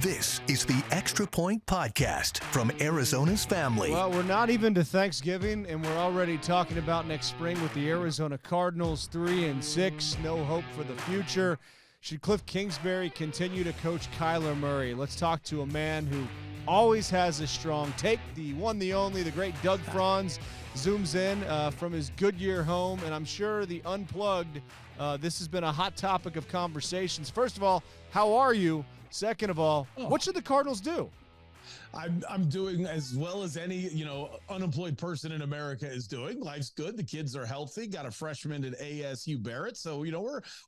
This is the Extra Point Podcast from Arizona's family. Well, we're not even to Thanksgiving, and we're already talking about next spring with the Arizona Cardinals 3-6. No hope for the future. Should Kliff Kingsbury continue to coach Kyler Murray? Let's talk to a man who always has a strong take. The one, the only, the great Doug Franz zooms in from his Goodyear home, and I'm sure the Unplugged, this has been a hot topic of conversations. First of all, how are you? Second of all, what should the Cardinals do? I'm doing as well as any, unemployed person in America is doing. Life's good. The kids are healthy. Got a freshman at ASU Barrett. So,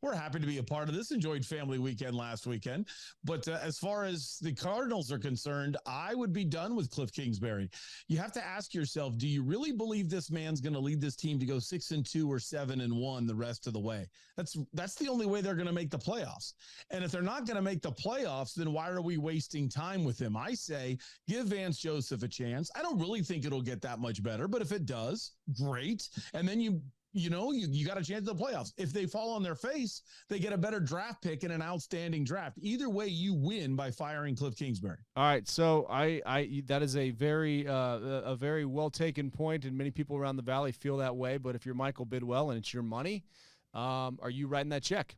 we're happy to be a part of this. Enjoyed family weekend last weekend. But as far as the Cardinals are concerned, I would be done with Kliff Kingsbury. You have to ask yourself, do you really believe this man's going to lead this team to go 6-2 or 7-1 the rest of the way? That's the only way they're going to make the playoffs. And if they're not going to make the playoffs, then why are we wasting time with him? I say, give Vance Joseph a chance. I don't really think it'll get that much better, but if it does, great. And then you got a chance at the playoffs. If they fall on their face, they get a better draft pick and an outstanding draft. Either way, you win by firing Kliff Kingsbury. All right, so I that is a very well taken point, and many people around the valley feel that way. But if you're Michael Bidwell and it's your money, are you writing that check?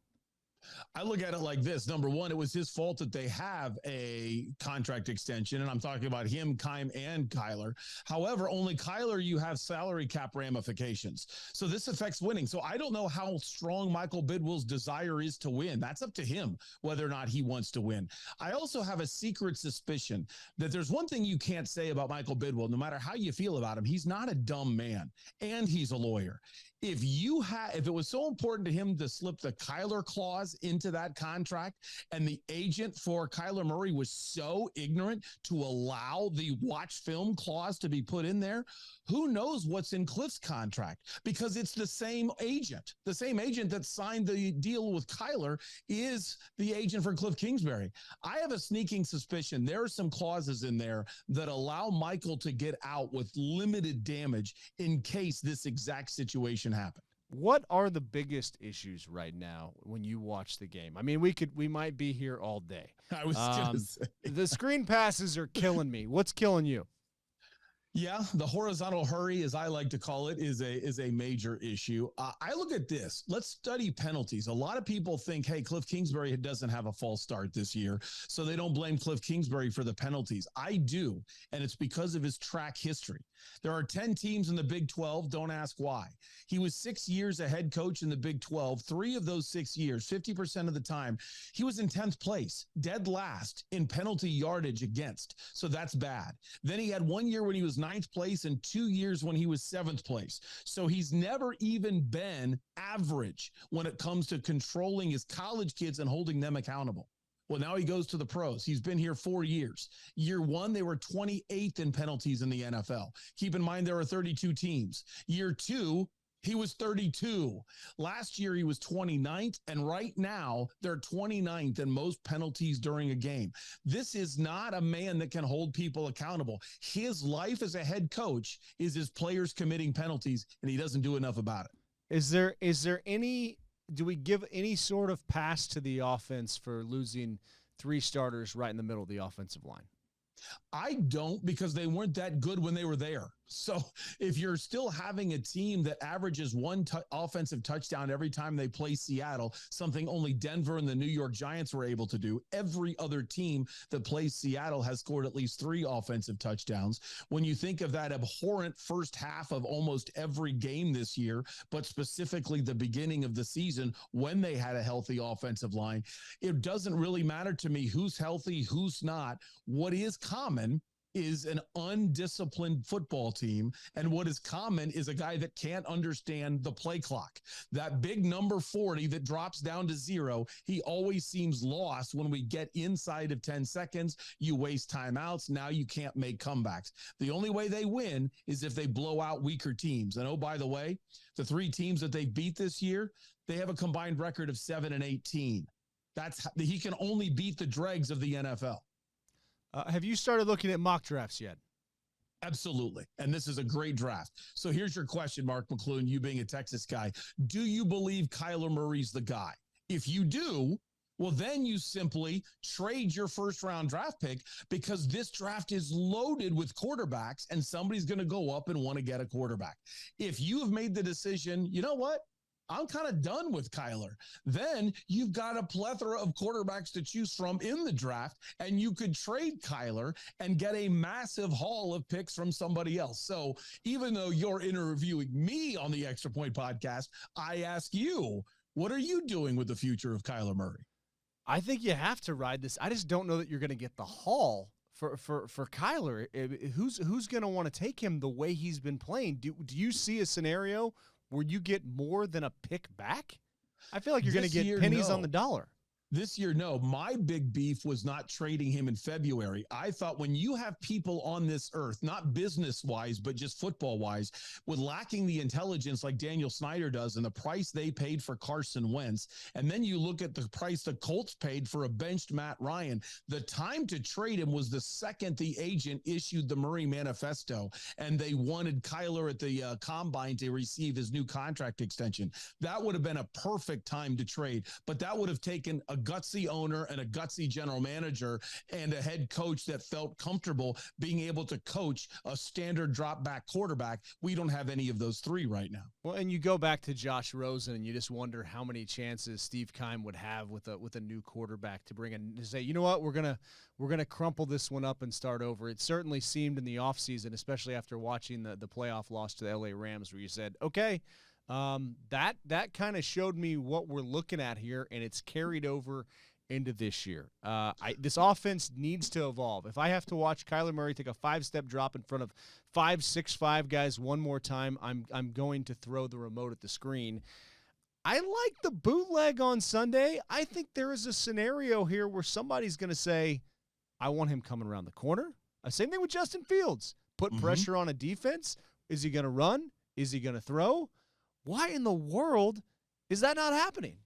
I look at it like this. Number one, it was his fault that they have a contract extension, and I'm talking about him, Keim, and Kyler. However, only Kyler, you have salary cap ramifications. So this affects winning. So I don't know how strong Michael Bidwell's desire is to win. That's up to him, whether or not he wants to win. I also have a secret suspicion that there's one thing you can't say about Michael Bidwell, no matter how you feel about him. He's not a dumb man, and he's a lawyer. If it was so important to him to slip the Kyler clause into that contract, and the agent for Kyler Murray was so ignorant to allow the watch film clause to be put in there, who knows what's in Kliff's contract? Because it's the same agent. The same agent that signed the deal with Kyler is the agent for Kliff Kingsbury. I have a sneaking suspicion there are some clauses in there that allow Michael to get out with limited damage in case this exact situation happened. What are the biggest issues right now when you watch the game? I mean, we might be here all day. I was going to say. The screen passes are killing me. What's killing you? Yeah, the horizontal hurry, as I like to call it, is a major issue. I look at this. Let's study penalties. A lot of people think, hey, Kliff Kingsbury doesn't have a false start this year, so they don't blame Kliff Kingsbury for the penalties. I do, and it's because of his track history. There are 10 teams in the Big 12. Don't ask why. He was 6 years a head coach in the Big 12. 3 of those 6 years, 50% of the time, he was in 10th place, dead last in penalty yardage against. So that's bad. Then he had 1 year when he was 9th place and 2 years when he was 7th place. So he's never even been average when it comes to controlling his college kids and holding them accountable. Well, now he goes to the pros. He's been here 4 years. Year one, they were 28th in penalties in the NFL. Keep in mind, there are 32 teams. Year two, he was 32. Last year, he was 29th, and right now, they're 29th in most penalties during a game. This is not a man that can hold people accountable. His life as a head coach is his players committing penalties, and he doesn't do enough about it. Do we give any sort of pass to the offense for losing 3 starters right in the middle of the offensive line? I don't, because they weren't that good when they were there. So if you're still having a team that averages one offensive touchdown every time they play Seattle, something only Denver and the New York Giants were able to do, every other team that plays Seattle has scored at least 3 offensive touchdowns. When you think of that abhorrent first half of almost every game this year, but specifically the beginning of the season when they had a healthy offensive line, it doesn't really matter to me who's healthy, who's not. What is common is an undisciplined football team, and what is common is a guy that can't understand the play clock. That big number 40 that drops down to 0, he always seems lost when we get inside of 10 seconds. You waste timeouts. Now you can't make comebacks. The only way they win is if they blow out weaker teams. And oh, by the way, the 3 teams that they beat this year, they have a combined record of 7-18. He can only beat the dregs of the NFL. Have you started looking at mock drafts yet? Absolutely. And this is a great draft. So here's your question, Mark McClune, you being a Texas guy. Do you believe Kyler Murray's the guy? If you do, Well, then you simply trade your first-round draft pick because this draft is loaded with quarterbacks, and somebody's going to go up and want to get a quarterback. If you have made the decision, you know what? I'm kind of done with Kyler. Then you've got a plethora of quarterbacks to choose from in the draft, and you could trade Kyler and get a massive haul of picks from somebody else. So even though you're interviewing me on the Extra Point podcast, I ask you, what are you doing with the future of Kyler Murray? I think you have to ride this. I just don't know that you're going to get the haul for Kyler. Who's going to want to take him the way he's been playing? Do you see a scenario where you get more than a pick back? I feel like you're going to get pennies on the dollar. This year, no. My big beef was not trading him in February. I thought when you have people on this earth, not business-wise, but just football-wise, with lacking the intelligence like Daniel Snyder does and the price they paid for Carson Wentz, and then you look at the price the Colts paid for a benched Matt Ryan, the time to trade him was the second the agent issued the Murray manifesto, and they wanted Kyler at the combine to receive his new contract extension. That would have been a perfect time to trade, but that would have taken a gutsy owner and a gutsy general manager and a head coach that felt comfortable being able to coach a standard drop back quarterback. We don't have any of those three right now. Well, and you go back to Josh Rosen and you just wonder how many chances Steve Keim would have with a new quarterback to bring in, to say, you know what, we're going to crumple this one up and start over. It certainly seemed in the offseason, especially after watching the playoff loss to the LA Rams, where you said, okay, that kind of showed me what we're looking at here, and it's carried over into this year. This offense needs to evolve. If I have to watch Kyler Murray take a 5-step drop in front of 5'6" guys one more time, I'm going to throw the remote at the screen. I like the bootleg on Sunday. I think there is a scenario here where somebody's going to say, I want him coming around the corner. Same thing with Justin Fields. Put pressure on a defense. Is he going to run? Is he going to throw? Why in the world is that not happening?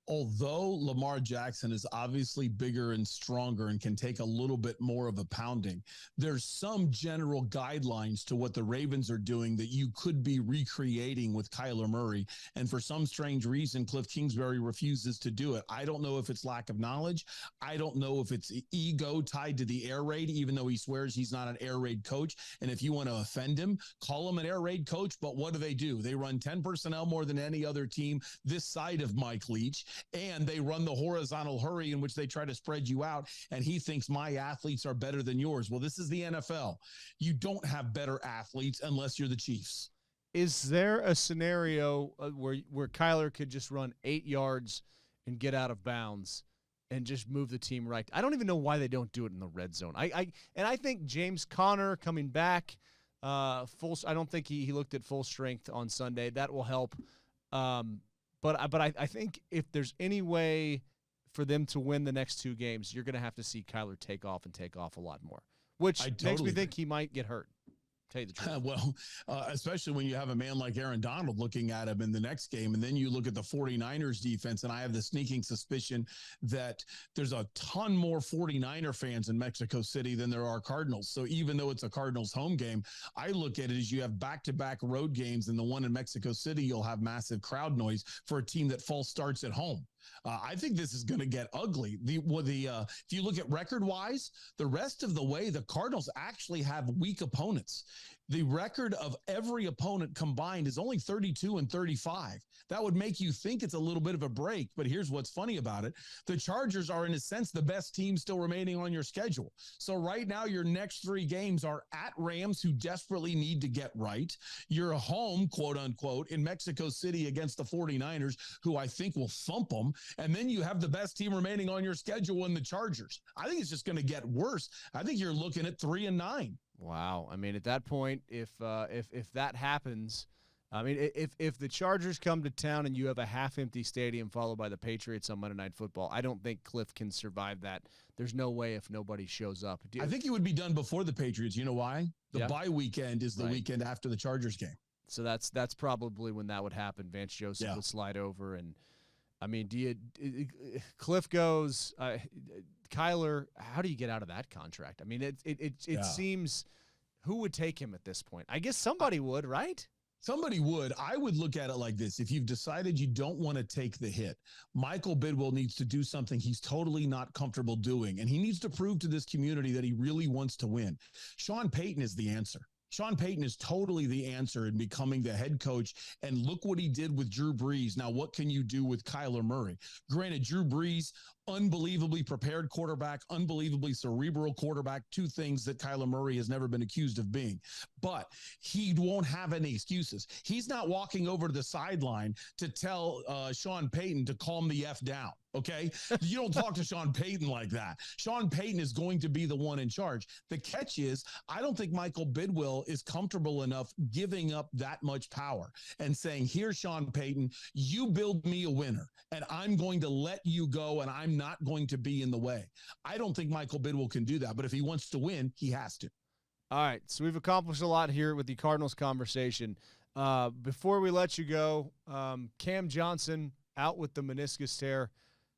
Although Lamar Jackson is obviously bigger and stronger and can take a little bit more of a pounding, there's some general guidelines to what the Ravens are doing that you could be recreating with Kyler Murray. And for some strange reason, Kliff Kingsbury refuses to do it. I don't know if it's lack of knowledge. I don't know if it's ego tied to the air raid, even though he swears he's not an air raid coach. And if you want to offend him, call him an air raid coach. But what do? They run 10 personnel more than any other team this side of Mike Leach. And they run the horizontal hurry in which they try to spread you out. And he thinks my athletes are better than yours. Well, this is the NFL. You don't have better athletes unless you're the Chiefs. Is there a scenario where Kyler could just run 8 yards and get out of bounds and just move the team right? I don't even know why they don't do it in the red zone. I think James Conner coming back I don't think he looked at full strength on Sunday. That will help. But I think if there's any way for them to win the next 2 games, you're going to have to see Kyler take off a lot more, which makes me think he might get hurt. Tell you the truth. Well, especially when you have a man like Aaron Donald looking at him in the next game, and then you look at the 49ers defense, and I have the sneaking suspicion that there's a ton more 49er fans in Mexico City than there are Cardinals. So even though it's a Cardinals home game, I look at it as you have back-to-back road games, and the one in Mexico City, you'll have massive crowd noise for a team that false starts at home. I think this is going to get ugly. If you look at record-wise, the rest of the way, the Cardinals actually have weak opponents. The record of every opponent combined is only 32-35. That would make you think it's a little bit of a break, but here's what's funny about it. The Chargers are, in a sense, the best team still remaining on your schedule. So right now, your next 3 games are at Rams, who desperately need to get right. You're home, quote unquote, in Mexico City against the 49ers, who I think will thump them. And then you have the best team remaining on your schedule in the Chargers. I think it's just going to get worse. I think you're looking at 3-9. Wow. I mean, at that point, if that happens, I mean, if the Chargers come to town and you have a half-empty stadium followed by the Patriots on Monday Night Football, I don't think Kliff can survive that. There's no way if nobody shows up. I think it would be done before the Patriots. You know why? The bye weekend is the weekend after the Chargers game. So that's probably when that would happen. Vance Joseph would slide over, and I mean, Kliff goes, Kyler, how do you get out of that contract? I mean, it seems, who would take him at this point? I guess somebody would, right? Somebody would. I would look at it like this. If you've decided you don't want to take the hit, Michael Bidwill needs to do something he's totally not comfortable doing. And he needs to prove to this community that he really wants to win. Sean Payton is the answer. Sean Payton is totally the answer in becoming the head coach. And look what he did with Drew Brees. Now, what can you do with Kyler Murray? Granted, Drew Brees, unbelievably prepared quarterback, unbelievably cerebral quarterback, two things that Kyler Murray has never been accused of being. But he won't have any excuses. He's not walking over to the sideline to tell Sean Payton to calm the F down. Okay. You don't talk to Sean Payton like that. Sean Payton is going to be the one in charge. The catch is, I don't think Michael Bidwill is comfortable enough giving up that much power and saying, here, Sean Payton, you build me a winner and I'm going to let you go and I'm not going to be in the way. I don't think Michael Bidwill can do that, but if he wants to win, he has to. All right. So we've accomplished a lot here with the Cardinals conversation. Before we let you go, Cam Johnson out with the meniscus tear.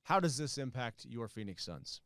How does this impact your Phoenix Suns?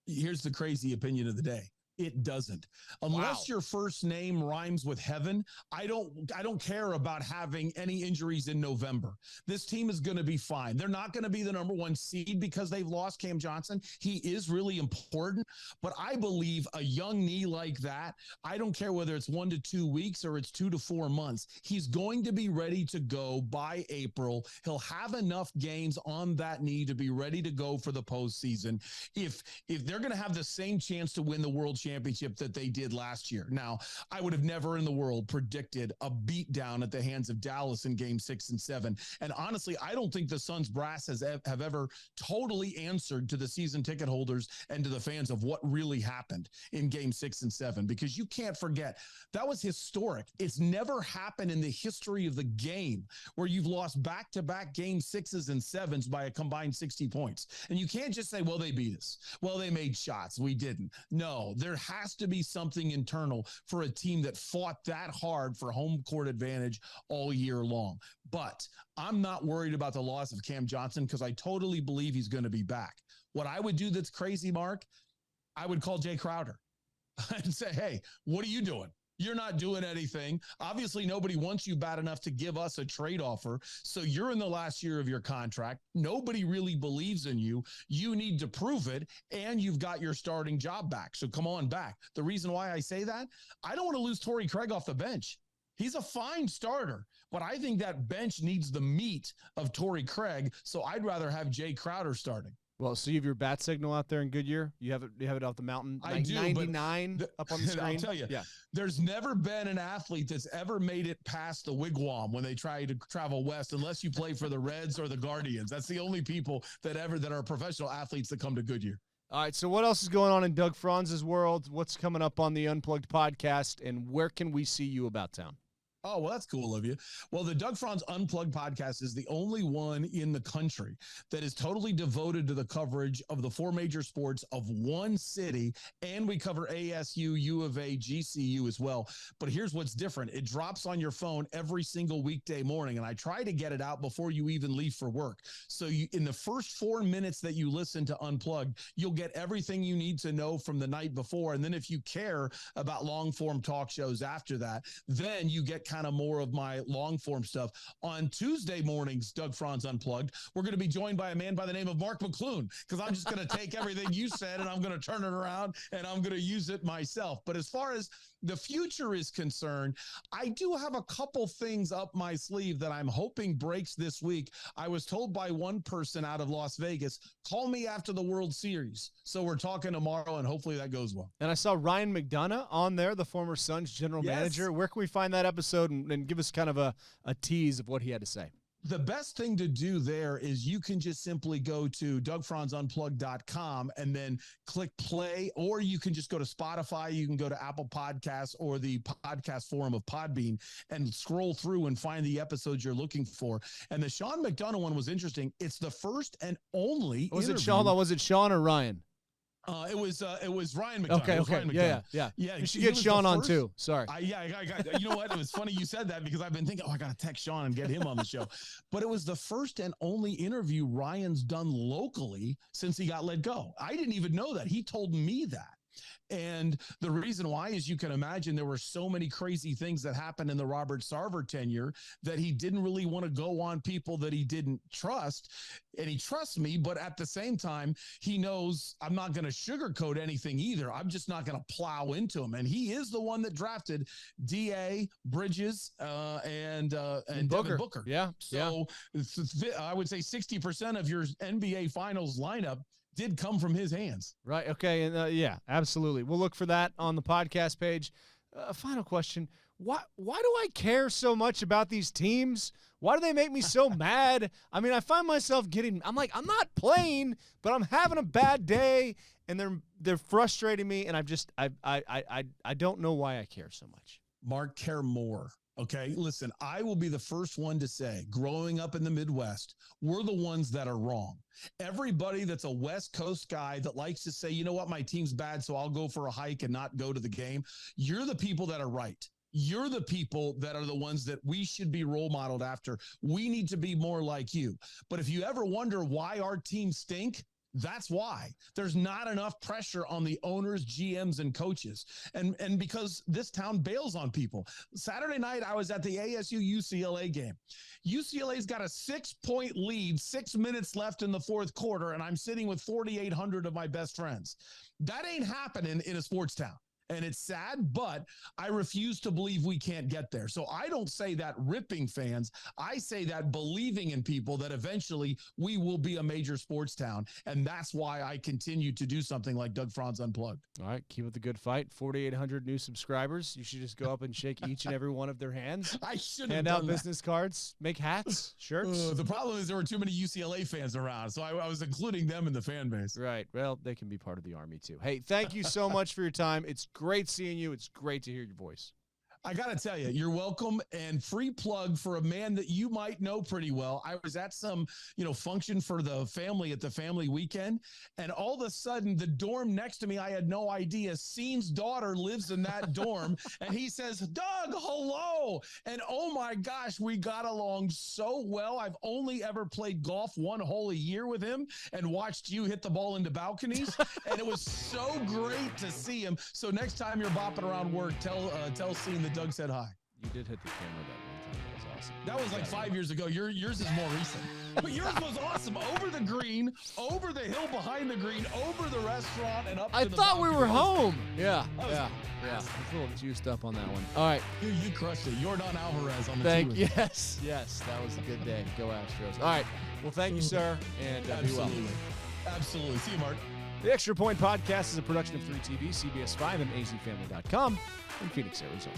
Here's the crazy opinion of the day. It doesn't. Unless your first name rhymes with heaven, I don't care about having any injuries in November. This team is going to be fine. They're not going to be the number one seed because they've lost Cam Johnson. He is really important, but I believe a young knee like that, I don't care whether it's 1 to 2 weeks or it's 2 to 4 months. He's going to be ready to go by April. He'll have enough games on that knee to be ready to go for the postseason. If they're going to have the same chance to win the World Championship that they did last year. Now, I would have never in the world predicted a beatdown at the hands of Dallas in Game 6 and 7. And honestly, I don't think the Suns brass have ever totally answered to the season ticket holders and to the fans of what really happened in Game 6 and 7, because you can't forget that was historic. It's never happened in the history of the game where you've lost back-to-back Game 6s and 7s by a combined 60 points. And you can't just say, well, they beat us. Well, they made shots. We didn't. No, there has to be something internal for a team that fought that hard for home court advantage all year long. But I'm not worried about the loss of Cam Johnson because I totally believe he's going to be back. What I would do that's crazy, Mark, I would call Jay Crowder and say, hey, what are you doing? You're not doing anything. Obviously, nobody wants you bad enough to give us a trade offer. So you're in the last year of your contract. Nobody really believes in you. You need to prove it, and you've got your starting job back. So come on back. The reason why I say that, I don't want to lose Torrey Craig off the bench. He's a fine starter, but I think that bench needs the meat of Torrey Craig. So I'd rather have Jay Crowder starting. Well, so you have your bat signal out there in Goodyear? You have it off the mountain? I do. 99 up on the screen? I'll tell you, there's never been an athlete that's ever made it past the wigwam when they try to travel west, unless you play for the Reds or the Guardians. That's the only people that are professional athletes that come to Goodyear. All right, so what else is going on in Doug Franz's world? What's coming up on the Unplugged podcast, and where can we see you about town? Oh, well, that's cool of you. Well, the Doug Franz Unplugged podcast is the only one in the country that is totally devoted to the coverage of the 4 major sports of one city, and we cover ASU, U of A, GCU as well. But here's what's different. It drops on your phone every single weekday morning, and I try to get it out before you even leave for work. So in the first 4 minutes that you listen to Unplugged, you'll get everything you need to know from the night before. And then if you care about long-form talk shows after that, then you get kind of more of my long form stuff. On Tuesday mornings, Doug Franz Unplugged, we're going to be joined by a man by the name of Mark McClune, because I'm just going to take everything you said and I'm going to turn it around and I'm going to use it myself. But as far as the future is concerned, I do have a couple things up my sleeve that I'm hoping breaks this week. I was told by one person out of Las Vegas, call me after the World Series. So we're talking tomorrow, and hopefully that goes well. And I saw Ryan McDonough on there, the former Suns general manager. Where can we find that episode and give us kind of a tease of what he had to say? The best thing to do there is you can just simply go to DougFranzUnplugged.com and then click play, or you can just go to Spotify. You can go to Apple Podcasts or the podcast forum of Podbean and scroll through and find the episodes you're looking for. And the Sean McDonough one was interesting. It's the first and only Was interview. it Sean or Ryan? It was Ryan McDonough. Okay. Ryan McDonough. Yeah. You should get Sean on too. Sorry. You know what? It was funny you said that, because I've been thinking, I got to text Sean and get him on the show. But it was the first and only interview Ryan's done locally since he got let go. I didn't even know that. He told me that. And the reason why is you can imagine there were so many crazy things that happened in the Robert Sarver tenure that he didn't really want to go on people that he didn't trust. And he trusts me, but at the same time, he knows I'm not going to sugarcoat anything either. I'm just not going to plow into him. And he is the one that drafted D.A., Bridges, and Devin Booker. Yeah. So I would say 60% of your NBA Finals lineup did come from his hands. Right. Okay. And yeah, absolutely. We'll look for that on the podcast page. Final question. Why do I care so much about these teams? Why do they make me so mad? I mean, I find myself I'm not playing, but I'm having a bad day and they're frustrating me. And I don't know why I care so much. Mark, care more. Okay, listen, I will be the first one to say, growing up in the Midwest, we're the ones that are wrong. Everybody that's a West Coast guy that likes to say, you know what, my team's bad, so I'll go for a hike and not go to the game. You're the people that are right. You're the people that are the ones that we should be role modeled after. We need to be more like you. But if you ever wonder why our teams stink, that's why. There's not enough pressure on the owners, GMs, and coaches. And because this town bails on people. Saturday night, I was at the ASU-UCLA game. UCLA's got a 6-point lead, 6 minutes left in the fourth quarter, and I'm sitting with 4,800 of my best friends. That ain't happening in a sports town. And it's sad, but I refuse to believe we can't get there. So I don't say that ripping fans. I say that believing in people that eventually we will be a major sports town. And that's why I continue to do something like Doug Franz Unplugged. All right. Keep up the good fight. 4,800 new subscribers. You should just go up and shake each and every one of their hands. I should hand out business cards, make hats, shirts. The problem is there were too many UCLA fans around. So I was including them in the fan base. Right. Well, they can be part of the Army too. Hey, thank you so much for your time. It's great seeing you. It's great to hear your voice. I got to tell you, you're welcome. And free plug for a man that you might know pretty well. I was at some, function for the family at the family weekend. And all of a sudden, the dorm next to me, I had no idea. Scene's daughter lives in that dorm. And he says, Doug, hello. And oh my gosh, we got along so well. I've only ever played golf one hole a year with him and watched you hit the ball into balconies. And it was so great to see him. So next time you're bopping around work, tell Scene that Doug said hi. You did hit the camera that one time. That was awesome. That was like 5 years ago. Yours is more recent. But yours was awesome. Over the green, over the hill behind the green, over the restaurant, and up to I the thought we were home. Yeah. Yeah. I was a little juiced up on that one. All right. You crushed it. Jordan Alvarez on the Thank team. Yes. That was a good day. Go Astros. All right. Well, thank you, sir. And Absolutely. Be well. Absolutely. See you, Mark. The Extra Point Podcast is a production of 3TV, CBS5, and azfamily.com in Phoenix, Arizona.